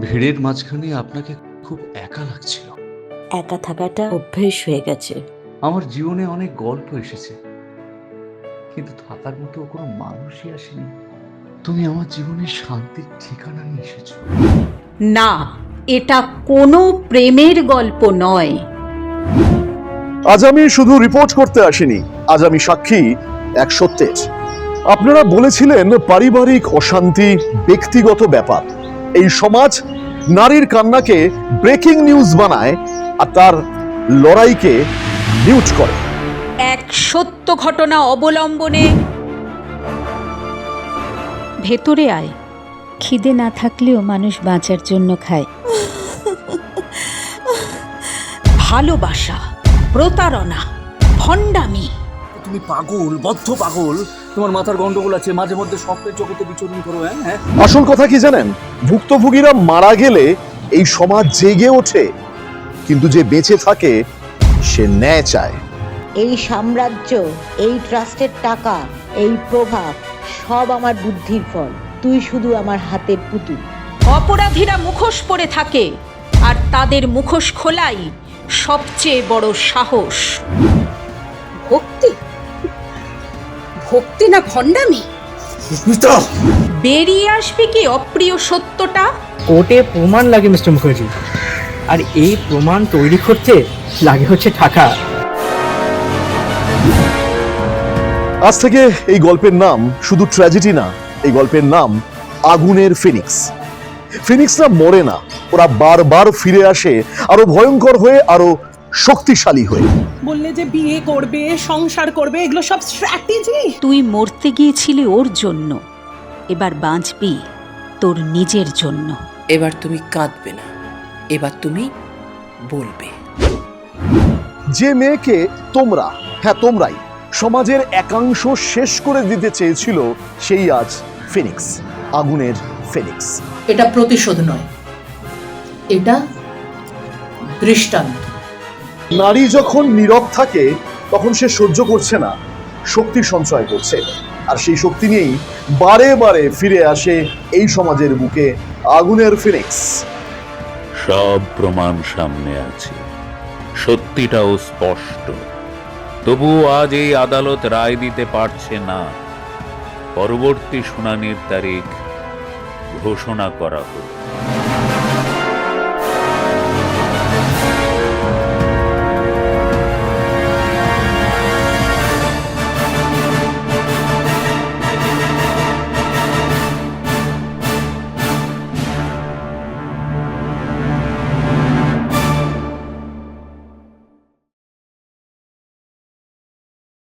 ভিড়ের মাঝখানে আপনাকে খুব একা লাগছিল। একা থাকাটা অভ্যেস হয়ে গেছে। আমার জীবনে অনেক গল্প এসেছে, কিন্তু থাকার মতো কোনো মানুষই আসেনি। তুমি আমার জীবনে শান্তির ঠিকানা নিয়ে এসেছো। না, এটা কোনো প্রেমের গল্প নয়। আজ আমি শুধু রিপোর্ট করতে আসিনি, আজ আমি সাক্ষী এক সত্যের। আপনারা বলেছিলেন পারিবারিক অশান্তি ব্যক্তিগত ব্যাপার। এই সমাজ নারীর কান্নাকে ব্রেকিং নিউজ বানায় আর তার লড়াইকে মিউট করে। এক সত্য ঘটনা অবলম্বনে ভেতরে আয়। খিদে না থাকলেও মানুষ বাঁচার জন্য খায়। ভালোবাসা, প্রতারণা, ভণ্ডামি। তুমি পাগল, বদ্ধ পাগল। তোমার মাথার গন্ডগোল আছে, মাঝে মধ্যে স্বপ্নের জগতে বিচরণ করো। হ্যাঁ, আসল কথা কি জানেন? ভুক্তভোগীরা মারা গেলে এই সমাজ জেগে ওঠে, কিন্তু যে বেঁচে থাকে সে ন্যায় চায়। এই সাম্রাজ্য, এই ট্রাস্টের টাকা, এই প্রভাব সব আমার বুদ্ধির ফল। তুই শুধু আমার হাতের পুতুল। অপরাধীরা মুখোশ পরে থাকে, আর তাদের মুখোশ খোলাই সবচেয়ে বড় সাহস। ভক্তি, ভক্তি না ভণ্ডামি? বেরিয়ে আসবে কি অপ্রিয় সত্যটা? কোর্টে প্রমাণ লাগে মিস্টার মুখার্জি, আর এই প্রমাণ তৈরি করতে লাগে হচ্ছে টাকা। আজ থেকে এই গল্পের নাম শুধু ট্র্যাজেডি না, এই গল্পের নাম আগুনের ফিনিক্স। ফিনিক্সরা মরে না, ওরা বারবার ফিরে আসে, আরো ভয়ঙ্কর হয়ে, আরো শক্তিশালী হয়ে। বললে যে বিয়ে করবে, সংসার করবে, এগুলো সব স্ট্র্যাটেজি। তুই মরতে গিয়েছিলি ওর জন্য, এবার বাঁচবি তোর নিজের জন্য। এবার তুমি কাঁদবে না, এবার তুমি বলবে। যে মেয়েকে তোমরা, হ্যাঁ তোমরাই, সমাজের একাংশ শেষ করে দিতে চেয়েছিল, সেই আজ ফিনিক্স, আগুনের ফিনিক্স। এটা প্রতিশোধ নয়, এটা দৃষ্টান্ত। নারী যখন নীরব থাকে তখন সে সহ্য করছে না, শক্তি সঞ্চয় করছে, আর সেই শক্তি নিয়েই বারে বারে ফিরে আসে এই সমাজের বুকে আগুনের ফিনিক্স। সব প্রমাণ সামনে আছে, সত্যিটাও স্পষ্ট। তবুও আজ এই আদালত রায় দিতে পারছে না। পরবর্তী শুনানির তারিখ ঘোষণা করা হোক।